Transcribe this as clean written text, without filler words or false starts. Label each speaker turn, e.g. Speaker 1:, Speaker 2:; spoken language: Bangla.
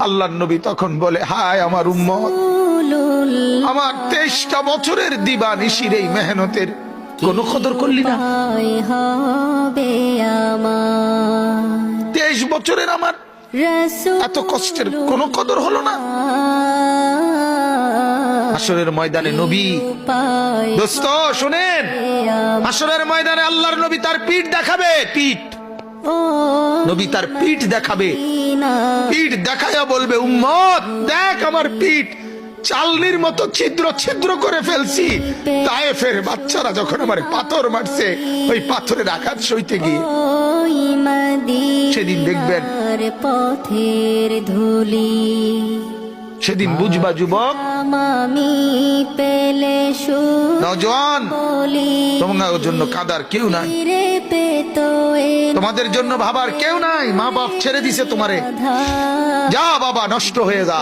Speaker 1: আল্লাহর নবী তখন বলে, হায় আমার উম্মত, আমার 23টা বছরের দিবানিশির এই মেহনতের কোনো কদর করলি না? 23 বছরের আমার এত কষ্টের কোনো কদর হলো না? হাসরের ময়দানে নবী, দোস্ত শুনেন, হাসরের ময়দানে আল্লাহর নবী তার পিঠ দেখাবে, পিঠ, নবী তার পিঠ দেখাবে, পিঠ দেখায়া বলবে, উম্মত দেখ আমার পিঠ চালনির মতো ছিদ্র ছিদ্র করে ফেলছি। তায়েফের বাচ্চারা যখন আমার পাথর মারছে, ওই পাথরের আঘাত সইতে গিয়ে। সেদিন দেখবেন,
Speaker 2: পথের ধুলি,
Speaker 1: সেদিন বুঝবা যুবক, নওজোয়ান, তোমার জন্য কাঁদার কেউ নাই, তোমাদের জন্য ভাবার কেউ নাই। মা বাপ ছেড়ে দিছে তোমারে, যা বাবা নষ্ট হয়ে যা।